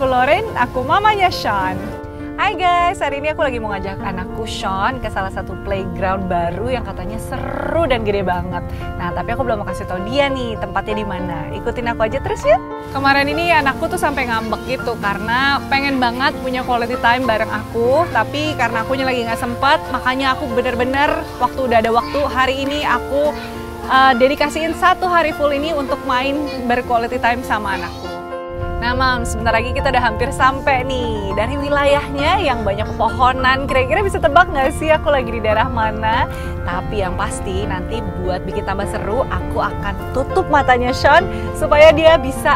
Loren, aku mamanya Sean. Hai guys, hari ini aku lagi mau ngajak anakku Sean ke salah satu playground baru yang katanya seru dan gede banget. Nah, tapi aku belum mau kasih tau dia nih tempatnya di mana. Ikutin aku aja terus ya. Kemarin ini anakku tuh sampai ngambek gitu karena pengen banget punya quality time bareng aku. Tapi karena akunya lagi nggak sempet, makanya aku bener-bener waktu udah ada waktu hari ini aku dedikasiin 1 hari full ini untuk main berquality time sama anakku. Nah Mams, sebentar lagi kita udah hampir sampai nih dari wilayahnya yang banyak pepohonan. Kira-kira bisa tebak nggak sih aku lagi di daerah mana? Tapi yang pasti nanti buat bikin tambah seru, aku akan tutup matanya Sean supaya dia bisa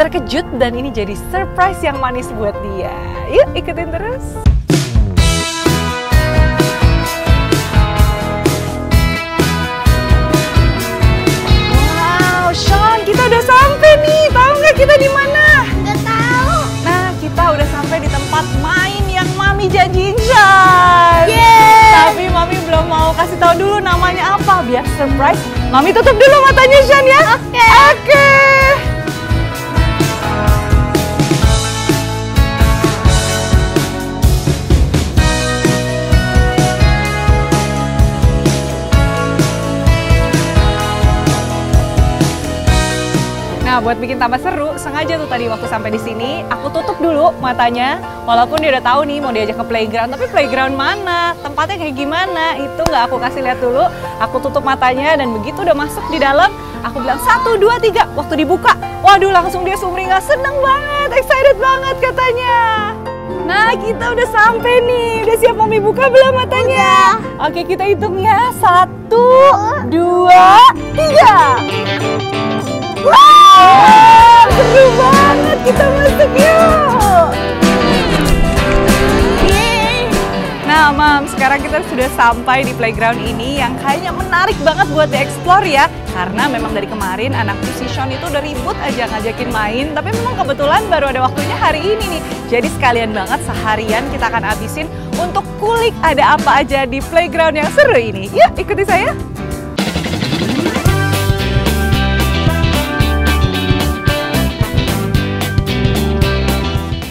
terkejut dan ini jadi surprise yang manis buat dia. Yuk ikutin terus. Sean, kita udah sampai nih. Tahu nggak kita di mana? Nggak tahu. Nah, kita udah sampai di tempat main yang Mami janjiin, Sean. Yeay. Tapi Mami belum mau kasih tahu dulu namanya apa. Biar surprise. Mami tutup dulu matanya, Sean ya. Oke. Oke. Nah, buat bikin tambah seru, sengaja tuh tadi waktu sampai di sini, aku tutup dulu matanya. Walaupun dia udah tahu nih mau diajak ke playground, tapi playground mana, tempatnya kayak gimana, itu nggak aku kasih lihat dulu. Aku tutup matanya dan begitu udah masuk di dalam, aku bilang 1, 2, 3. Waktu dibuka, waduh langsung dia sumringah, seneng banget, excited banget katanya. Nah, kita udah sampai nih. Udah siap Mami buka belum matanya? Udah. Oke, kita hitung ya. 1, 2, 3. Wow, seru banget, kita masuk yuk. Yeay. Nah Mam, sekarang kita sudah sampai di playground ini yang kayaknya menarik banget buat dieksplor ya. Karena memang dari kemarin anakku si Sean itu udah ribut aja ngajakin main. Tapi memang kebetulan baru ada waktunya hari ini nih. Jadi sekalian banget seharian kita akan habisin untuk kulik ada apa aja di playground yang seru ini. Yuk ikuti saya.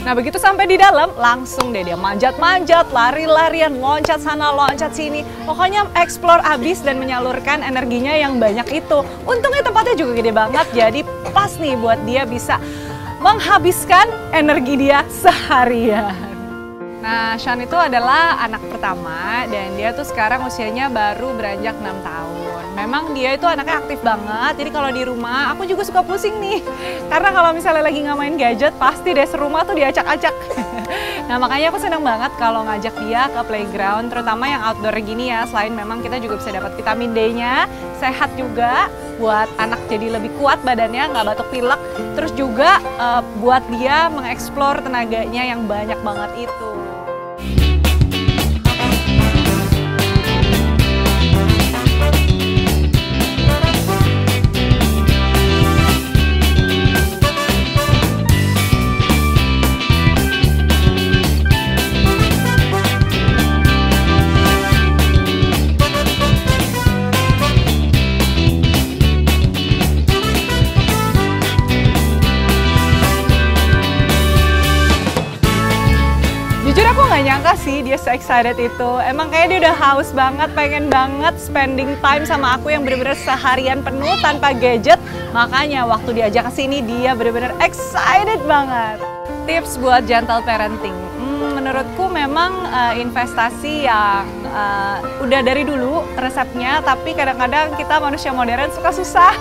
Nah begitu sampai di dalam, langsung deh dia manjat-manjat, lari-larian, loncat sana, loncat sini. Pokoknya explore abis dan menyalurkan energinya yang banyak itu. Untungnya tempatnya juga gede banget, jadi pas nih buat dia bisa menghabiskan energi dia seharian. Nah Sean itu adalah anak pertama dan dia tuh sekarang usianya baru beranjak 6 tahun. Memang dia itu anaknya aktif banget, jadi kalau di rumah aku juga suka pusing nih. Karena kalau misalnya lagi nggak main gadget, pasti deh serumah tuh diacak-acak. Nah makanya aku seneng banget kalau ngajak dia ke playground, terutama yang outdoor gini ya. Selain memang kita juga bisa dapat vitamin D-nya, sehat juga buat anak jadi lebih kuat badannya, nggak batuk pilek. Terus juga buat dia mengeksplor tenaganya yang banyak banget itu. Jujur aku nggak nyangka sih dia se-excited itu. Emang kayak dia udah haus banget, pengen banget spending time sama aku yang bener-bener seharian penuh tanpa gadget. Makanya waktu diajak ke sini dia bener-bener excited banget. Tips buat gentle parenting. Menurutku memang investasi yang udah dari dulu resepnya, tapi kadang-kadang kita manusia modern suka susah.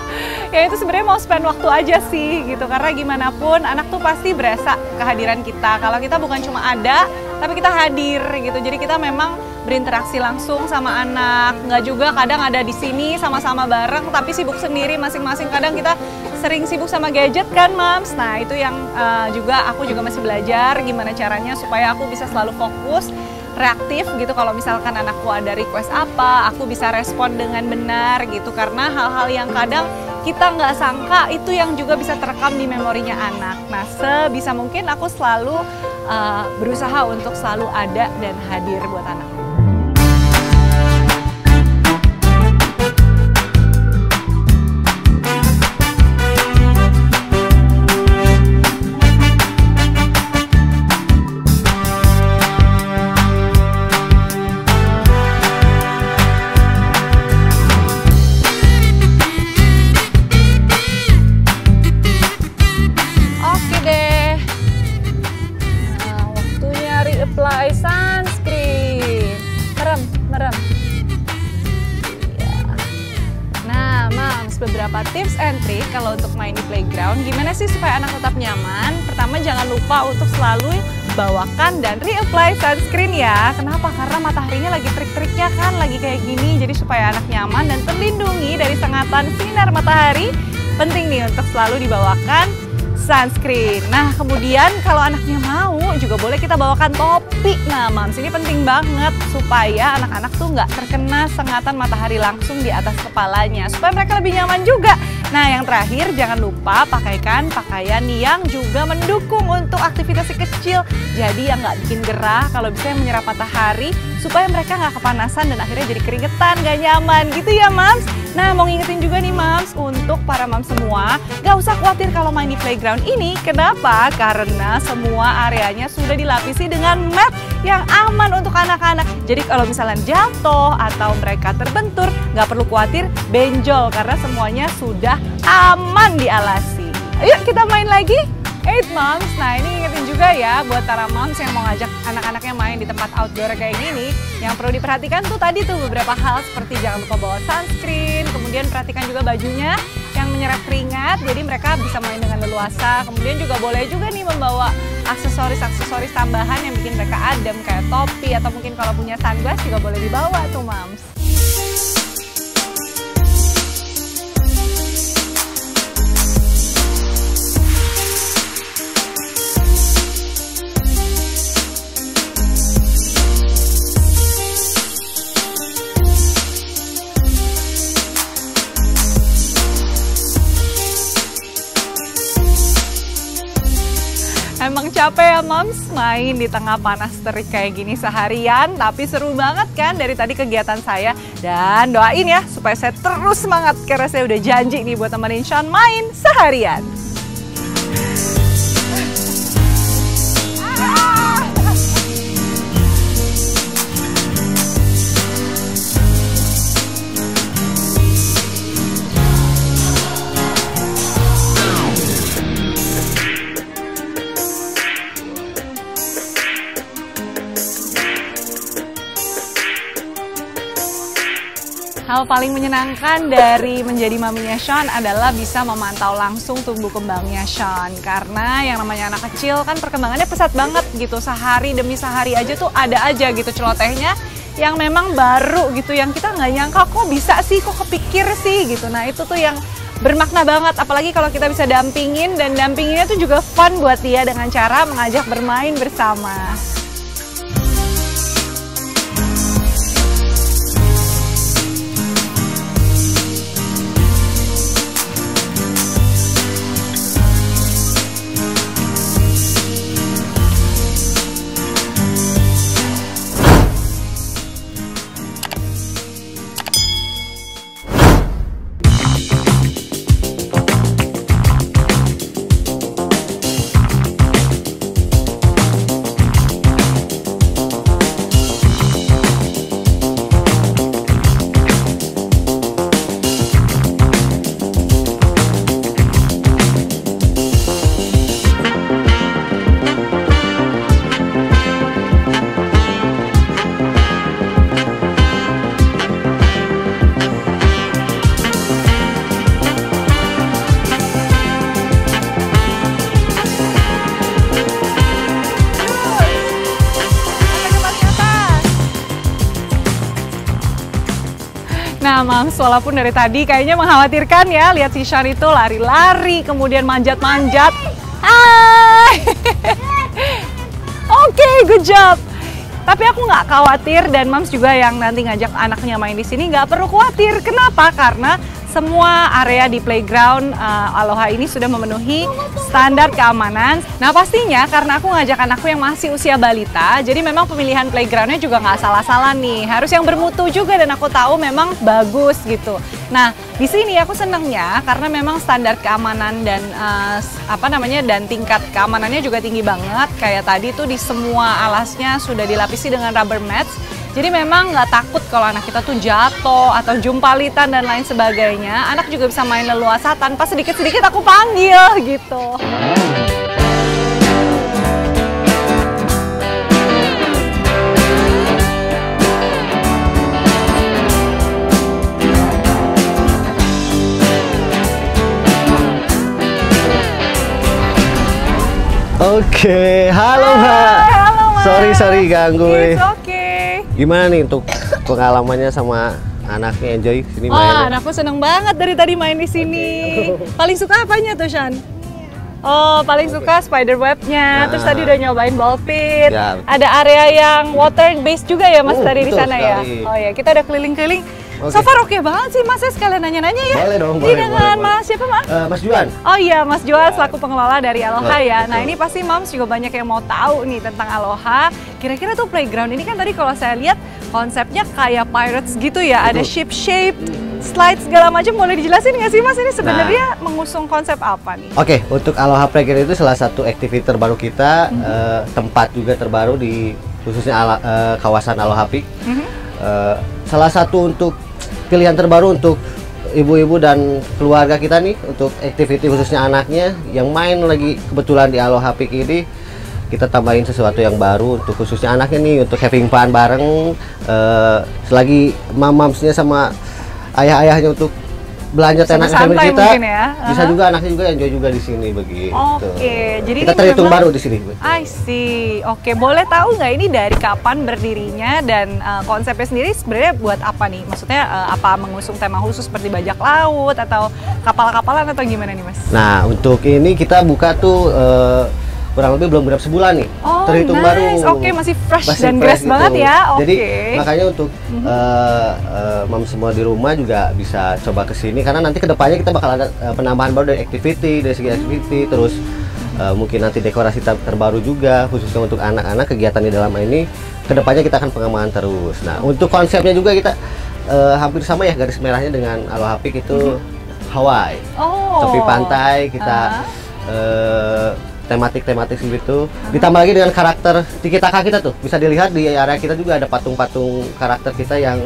Ya itu sebenarnya mau spend waktu aja sih gitu, karena gimana pun anak tuh pasti berasa kehadiran kita. Kalau kita bukan cuma ada, tapi kita hadir gitu. Jadi kita memang berinteraksi langsung sama anak. Nggak juga kadang ada di sini sama-sama bareng, tapi sibuk sendiri masing-masing. Kadang kita sering sibuk sama gadget kan Mams. Nah itu yang aku juga masih belajar gimana caranya supaya aku bisa selalu fokus, reaktif gitu. Kalau misalkan anakku ada request apa, aku bisa respon dengan benar gitu. Karena hal-hal yang kadang kita nggak sangka itu yang juga bisa terekam di memorinya anak. Nah sebisa mungkin aku selalu berusaha untuk selalu ada dan hadir buat anakku. beberapa tips and trick kalau untuk main di playground. Gimana sih supaya anak tetap nyaman? Pertama, jangan lupa untuk selalu bawakan dan reapply sunscreen ya. Kenapa? Karena mataharinya lagi terik-teriknya kan, lagi kayak gini. Jadi supaya anak nyaman dan terlindungi dari sengatan sinar matahari, penting nih untuk selalu dibawakan sunscreen. Nah, kemudian kalau anaknya mau juga boleh kita bawakan topi. Nah, Moms, ini penting banget supaya anak-anak tuh nggak terkena sengatan matahari langsung di atas kepalanya, supaya mereka lebih nyaman juga. Nah, yang terakhir jangan lupa pakaikan pakaian yang juga mendukung untuk aktivitas si kecil. Jadi yang nggak bikin gerah, kalau bisa yang menyerap matahari, supaya mereka nggak kepanasan dan akhirnya jadi keringetan, nggak nyaman gitu ya, Moms. Nah, mau ngingetin juga nih, Moms, untuk para Moms semua, nggak usah khawatir kalau main di playground ini. Kenapa? Karena semua areanya sudah dilapisi dengan mat yang aman untuk anak-anak. Jadi kalau misalnya jatuh atau mereka terbentur, nggak perlu khawatir benjol karena semuanya sudah aman dialasi. Ayo kita main lagi. Moms, nah ini ingetin juga ya buat para moms yang mau ngajak anak-anaknya main di tempat outdoor kayak gini. Yang perlu diperhatikan tuh tadi tuh beberapa hal seperti jangan lupa bawa sunscreen, kemudian perhatikan juga bajunya yang menyerap keringat, jadi mereka bisa main dengan leluasa. Kemudian juga boleh juga nih membawa aksesoris-aksesoris tambahan yang bikin mereka adem kayak topi atau mungkin kalau punya sunglass juga boleh dibawa tuh, Moms. Emang capek ya, Moms, main di tengah panas terik kayak gini seharian, tapi seru banget kan dari tadi kegiatan saya. Dan doain ya supaya saya terus semangat karena saya udah janji nih buat temenin Sean main seharian. Hal paling menyenangkan dari menjadi maminya Sean adalah bisa memantau langsung tumbuh kembangnya Sean. Karena yang namanya anak kecil kan perkembangannya pesat banget gitu. Sehari demi sehari aja tuh ada aja gitu celotehnya yang memang baru gitu. Yang kita nggak nyangka kok bisa sih, kok kepikir sih gitu. Nah itu tuh yang bermakna banget. Apalagi kalau kita bisa dampingin, dan dampinginnya tuh juga fun buat dia dengan cara mengajak bermain bersama. Nah, Moms, walaupun dari tadi kayaknya mengkhawatirkan ya, lihat si Sean itu lari-lari, kemudian manjat-manjat. Hai! Oke, good job. Tapi aku nggak khawatir, dan Moms juga yang nanti ngajak anaknya main di sini nggak perlu khawatir. Kenapa? Karena semua area di playground Aloha ini sudah memenuhi standar keamanan. Nah pastinya karena aku ngajak anakku yang masih usia balita, jadi memang pemilihan playgroundnya juga nggak salah-salah nih. Harus yang bermutu juga dan aku tahu memang bagus gitu. Nah di sini aku senangnya karena memang standar keamanan dan dan tingkat keamanannya juga tinggi banget. Kayak tadi tuh di semua alasnya sudah dilapisi dengan rubber mats. Jadi memang nggak takut kalau anak kita tuh jatuh atau jumpalitan dan lain sebagainya. Anak juga bisa main leluasa tanpa sedikit-sedikit aku panggil gitu. Oke, halo Mbak. Hai, halo Mas. Sorry ganggu nih. It's okay. Gimana nih untuk pengalamannya sama anaknya Enjoy sini Wah, mainnya? anakku seneng banget dari tadi main di sini. Paling suka apanya tuh, Shan? Oh, paling suka spider webnya. Terus tadi udah nyobain ball pit. Ya. Ada area yang water based juga ya, Mas, tadi di betul sana ya. sekali. Oh ya, kita udah keliling-keliling. Oke. So far oke banget sih, Mas. Saya sekalian nanya-nanya ya. Boleh dong, Ini boleh, dengan boleh. Mas siapa, Mas? Mas Juan. Oh iya, Mas Joel selaku pengelola dari Aloha ya. Nah, betul. ini pasti Moms juga banyak yang mau tahu nih tentang Aloha. Kira-kira tuh playground ini kan tadi kalau saya lihat konsepnya kayak pirates gitu ya. Ada ship shape, slide segala macam. Boleh dijelasin nggak sih, Mas? Ini sebenarnya mengusung konsep apa nih? Oke, untuk Aloha Playground itu salah satu aktiviti terbaru kita, tempat juga terbaru di khususnya kawasan Aloha Peak. Salah satu untuk pilihan terbaru untuk ibu-ibu dan keluarga kita nih, untuk aktiviti khususnya anaknya yang main lagi kebetulan di Aloha Peak ini, kita tambahin sesuatu yang baru untuk khususnya anaknya nih, untuk having fun bareng, selagi mamamsnya sama ayah-ayahnya untuk belanja tenan Santai family kita, mungkin ya. bisa juga anaknya juga enjoy juga di sini begitu. Oke, jadi kita ini terhitung memang- baru di sini. I see. Oke, boleh tahu nggak ini dari kapan berdirinya dan konsepnya sendiri sebenarnya buat apa nih? Maksudnya apa mengusung tema khusus seperti bajak laut atau kapal-kapalan atau gimana nih, Mas? Nah, untuk ini kita buka tuh kurang lebih belum berapa sebulan nih, Oh, terhitung nice. baru. Oke, masih fresh Masih dan fresh grass gitu. banget ya. Jadi Oke. makanya untuk mam semua di rumah juga bisa coba ke sini karena nanti kedepannya kita bakal ada penambahan baru dari activity, dari segi activity, terus mungkin nanti dekorasi terbaru juga khususnya untuk anak-anak. Kegiatan di dalam ini kedepannya kita akan pengembangan terus. Nah, untuk konsepnya juga kita hampir sama ya, garis merahnya dengan Aloha Peak itu Hawaii. Oh. Tepi pantai kita tematik gitu. Ditambah lagi dengan karakter tiki-taka kita tuh. Bisa dilihat di area kita juga ada patung-patung karakter kita yang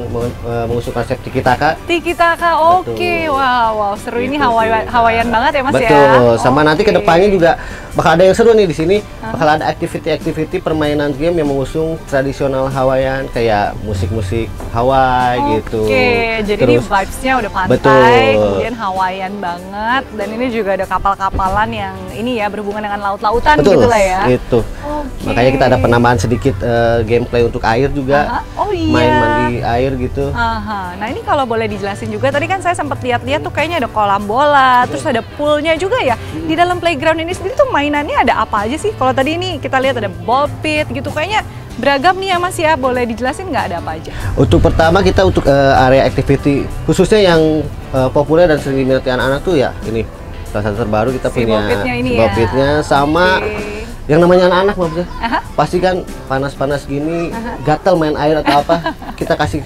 mengusung konsep tiki-taka. Tiki-taka, oke. Betul. Wow, seru ini Gitu sih. Hawaiian banget ya, Mas ya. Betul. Sama nanti Oke. kedepannya juga bakal ada yang seru nih di sini. Bakal ada activity permainan game yang mengusung tradisional Hawaiian kayak musik-musik Hawaii gitu. Oke, jadi ini vibes-nya udah pantai, Betul. kemudian Hawaiian banget, dan ini juga ada kapal-kapalan yang ini ya berhubungan dengan laut-lautan Betul, gitu lah ya. itu. Oke. Makanya kita ada penambahan sedikit gameplay untuk air juga. Oh iya. Main mandi air gitu. Aha. Nah ini kalau boleh dijelasin juga, tadi kan saya sempat lihat-lihat tuh kayaknya ada kolam bola, terus ada poolnya juga ya. Di dalam playground ini sendiri tuh mainannya ada apa aja sih? Kalau tadi ini kita lihat ada ball pit gitu, kayaknya beragam nih ya Mas ya. Boleh dijelasin nggak ada apa aja? Untuk pertama kita untuk area activity khususnya yang populer dan sering diminati anak-anak tuh ya ini salah satu terbaru kita Si punya ball pitnya ini ball ya. pitnya sama Oke. yang namanya anak-anak maksudnya. Aha. Pasti kan panas-panas gini gatel main air atau apa kita kasih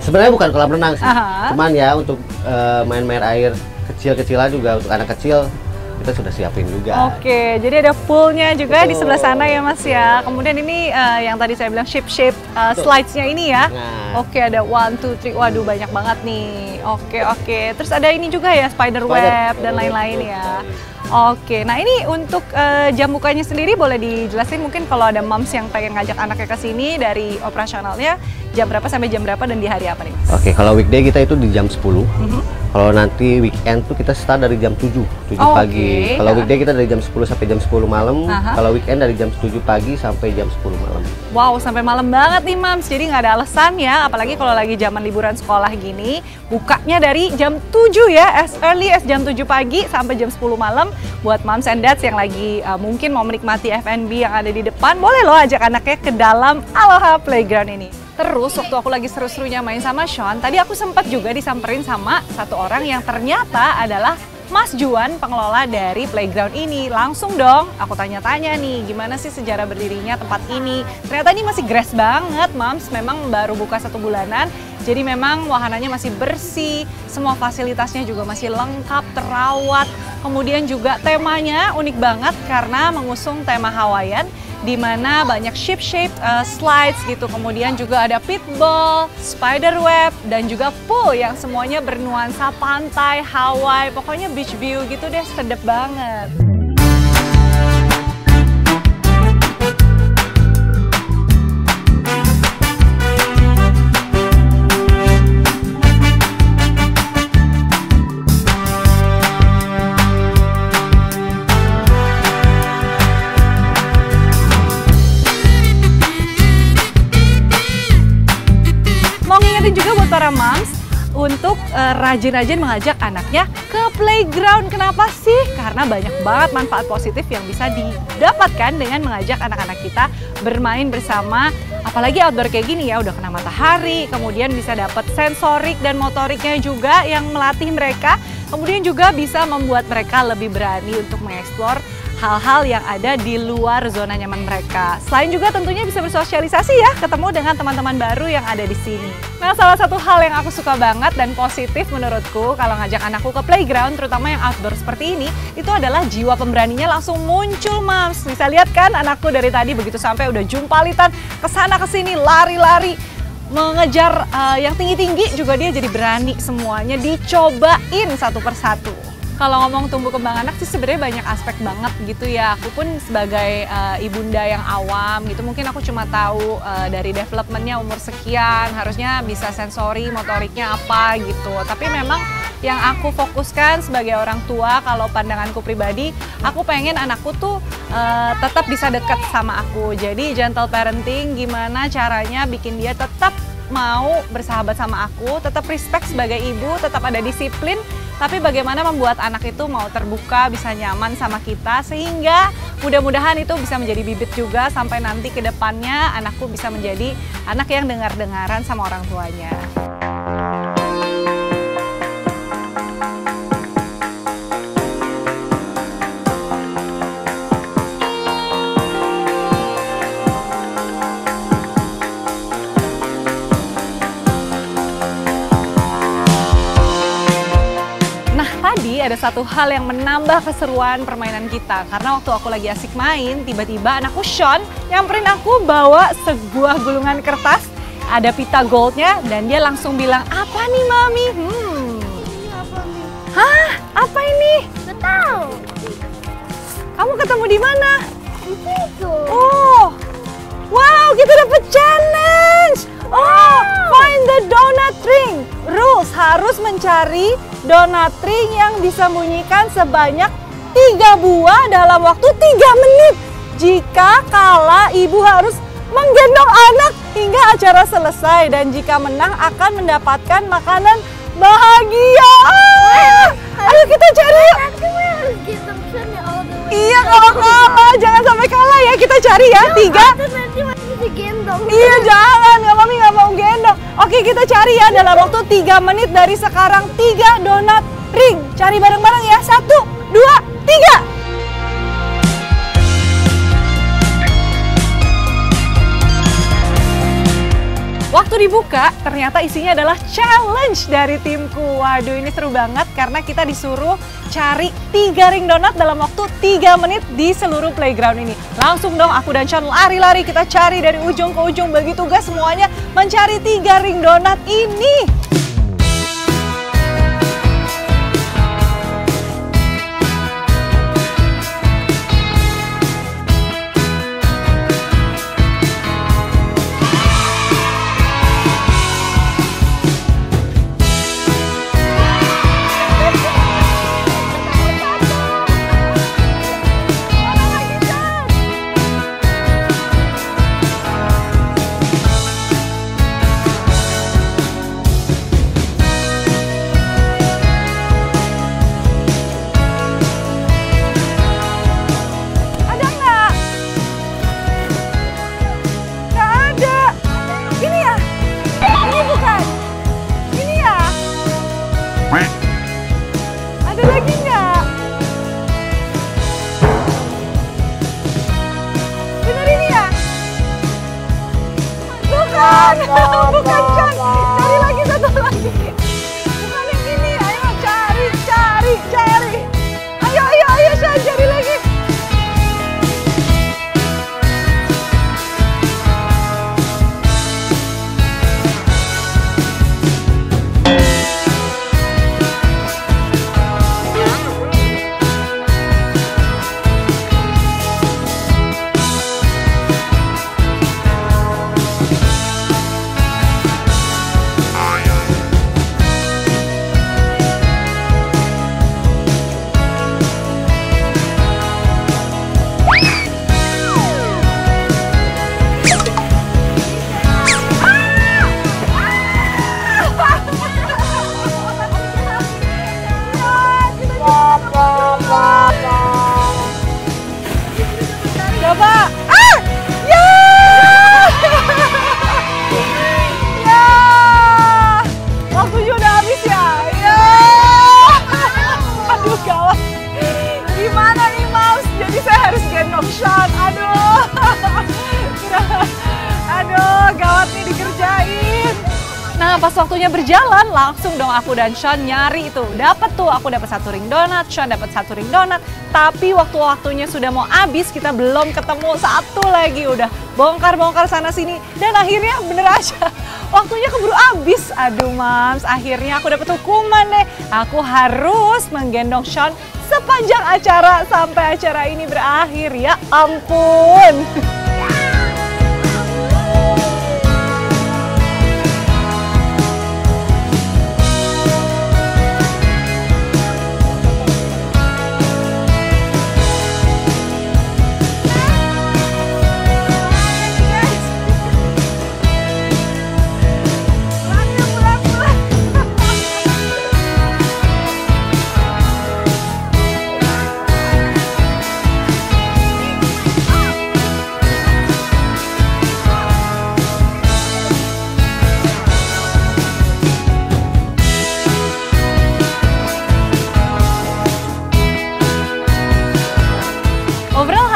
sebenarnya bukan kolam renang sih. Aha. Cuman ya untuk main-main air kecil-kecilan juga untuk anak kecil kita sudah siapin juga. Oke, jadi ada poolnya juga di Betul. sebelah sana ya Mas ya. Kemudian ini yang tadi saya bilang shape slides-nya ini ya. Nah. Oke, ada 1, 2, 3, waduh banyak banget nih. Oke. Terus ada ini juga ya spider web dan lain-lain ya. Oke, nah ini untuk jam bukanya sendiri boleh dijelasin mungkin kalau ada moms yang pengen ngajak anaknya ke sini dari operasionalnya jam berapa sampai jam berapa dan di hari apa nih Mas? Oke, kalau weekday kita itu di jam 10. Kalau nanti weekend tuh kita start dari jam 7 Oh, pagi. oke. Kalau weekday kita dari jam 10 sampai jam 10 malam. Aha. Kalau weekend dari jam 7 pagi sampai jam 10 malam. Wow, sampai malam banget nih Mams, jadi nggak ada alasan ya, apalagi kalau lagi zaman liburan sekolah gini, bukanya dari jam 7 ya, as early as jam 7 pagi sampai jam 10 malam, buat moms and dads yang lagi mungkin mau menikmati F&B yang ada di depan, boleh loh ajak anaknya ke dalam Aloha Playground ini. Terus waktu aku lagi seru-serunya main sama Sean, tadi aku sempat juga disamperin sama satu orang yang ternyata adalah Mas Juan, pengelola dari playground ini. Langsung dong, aku tanya-tanya nih, gimana sih sejarah berdirinya tempat ini. Ternyata ini masih grass banget, Mams. Memang baru buka 1 bulanan, jadi memang wahananya masih bersih, semua fasilitasnya juga masih lengkap, terawat. Kemudian juga temanya unik banget karena mengusung tema Hawaiian, di mana banyak ship-shape slides gitu. Kemudian juga ada pitball, spider web, dan juga pool yang semuanya bernuansa pantai, Hawaii. Pokoknya beach view gitu deh, sedep banget. untuk rajin-rajin mengajak anaknya ke playground. Kenapa sih? Karena banyak banget manfaat positif yang bisa didapatkan dengan mengajak anak-anak kita bermain bersama. Apalagi outdoor kayak gini ya, udah kena matahari, kemudian bisa dapat sensorik dan motoriknya juga yang melatih mereka. Kemudian juga bisa membuat mereka lebih berani untuk mengeksplor hal-hal yang ada di luar zona nyaman mereka. Selain juga tentunya bisa bersosialisasi ya, ketemu dengan teman-teman baru yang ada di sini. Nah, salah satu hal yang aku suka banget dan positif menurutku kalau ngajak anakku ke playground, terutama yang outdoor seperti ini, itu adalah jiwa pemberaninya langsung muncul, Mams. Bisa lihat kan anakku dari tadi begitu sampai udah jumpalitan kesana kesini, lari-lari, mengejar yang tinggi-tinggi juga dia jadi berani semuanya dicobain satu persatu. Kalau ngomong tumbuh kembang anak sih sebenarnya banyak aspek banget gitu ya. Aku pun sebagai ibunda yang awam gitu, mungkin aku cuma tahu dari developmentnya umur sekian, harusnya bisa sensori, motoriknya apa gitu. Tapi memang yang aku fokuskan sebagai orang tua, kalau pandanganku pribadi, aku pengen anakku tuh tetap bisa dekat sama aku. Jadi gentle parenting, gimana caranya bikin dia tetap mau bersahabat sama aku, tetap respect sebagai ibu, tetap ada disiplin, tapi bagaimana membuat anak itu mau terbuka, bisa nyaman sama kita, sehingga mudah-mudahan itu bisa menjadi bibit juga sampai nanti ke depannya anakku bisa menjadi anak yang dengar-dengaran sama orang tuanya. Ada satu hal yang menambah keseruan permainan kita, karena waktu aku lagi asik main, tiba-tiba anakku Sean nyamperin aku bawa sebuah gulungan kertas, ada pita goldnya, dan dia langsung bilang, apa nih Mami? Hah? Apa ini? Gak tahu. Kamu ketemu di mana? Di situ. Oh, wow, kita dapet challenge. Oh, find the donut ring. Rules, harus mencari donut ring yang disembunyikan sebanyak 3 buah dalam waktu 3 menit. Jika kalah, ibu harus menggendong anak hingga acara selesai. Dan jika menang akan mendapatkan makanan bahagia. Ayo kita cari yuk. Iya, kalau kalah jangan sampai kalah ya, kita cari ya 3. Nanti masih digendong. Iya jangan, Mami nggak mau gendong. Oke, kita cari ya dalam waktu 3 menit dari sekarang 3 donat ring. Cari bareng-bareng ya, 1, 2, 3. Waktu dibuka, ternyata isinya adalah challenge dari timku. Waduh, ini seru banget karena kita disuruh cari 3 ring donat dalam waktu 3 menit di seluruh playground ini. Langsung dong aku dan Sean lari-lari, kita cari dari ujung ke ujung, bagi tugas semuanya mencari 3 ring donat ini. Bukan, John. Cari lagi satu lagi. Bukan yang ini. Ayo cari. Ayo, Sean, cari lagi. Nah pas waktunya berjalan, langsung dong aku dan Sean nyari itu. Aku dapat 1 ring donat, Sean dapat 1 ring donat. Tapi waktunya sudah mau habis, kita belum ketemu satu lagi. Udah bongkar-bongkar sana sini. Dan akhirnya bener aja, waktunya keburu habis. Aduh Mams, akhirnya aku dapat hukuman deh. Aku harus menggendong Sean sepanjang acara sampai acara ini berakhir. Ya ampun.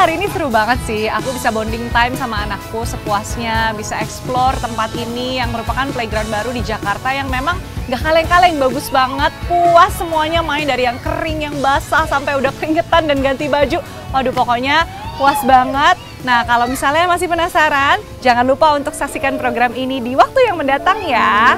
Hari ini seru banget sih, aku bisa bonding time sama anakku sepuasnya, bisa explore tempat ini yang merupakan playground baru di Jakarta yang memang gak kaleng-kaleng, bagus banget, puas semuanya, main dari yang kering, yang basah, sampai udah keringetan dan ganti baju. Waduh pokoknya puas banget. Nah kalau misalnya masih penasaran, jangan lupa untuk saksikan program ini di waktu yang mendatang ya.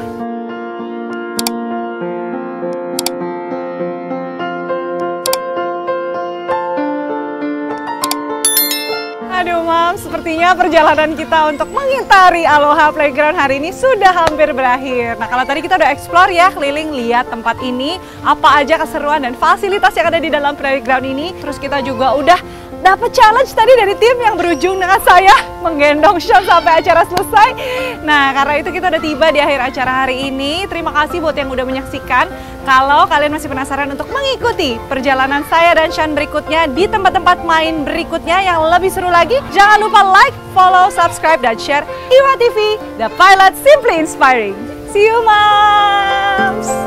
Aduh Mams, sepertinya perjalanan kita untuk mengitari Aloha Playground hari ini sudah hampir berakhir. Nah kalau tadi kita udah explore ya, keliling lihat tempat ini, apa aja keseruan dan fasilitas yang ada di dalam playground ini. Terus kita juga udah dapat challenge tadi dari tim yang berujung dengan saya menggendong Sean sampai acara selesai. Nah karena itu kita udah tiba di akhir acara hari ini. Terima kasih buat yang udah menyaksikan. Kalau kalian masih penasaran untuk mengikuti perjalanan saya dan Sean berikutnya di tempat-tempat main berikutnya yang lebih seru lagi, jangan lupa like, follow, subscribe, dan share Iwa TV, The Pilot Simply Inspiring. See you Moms!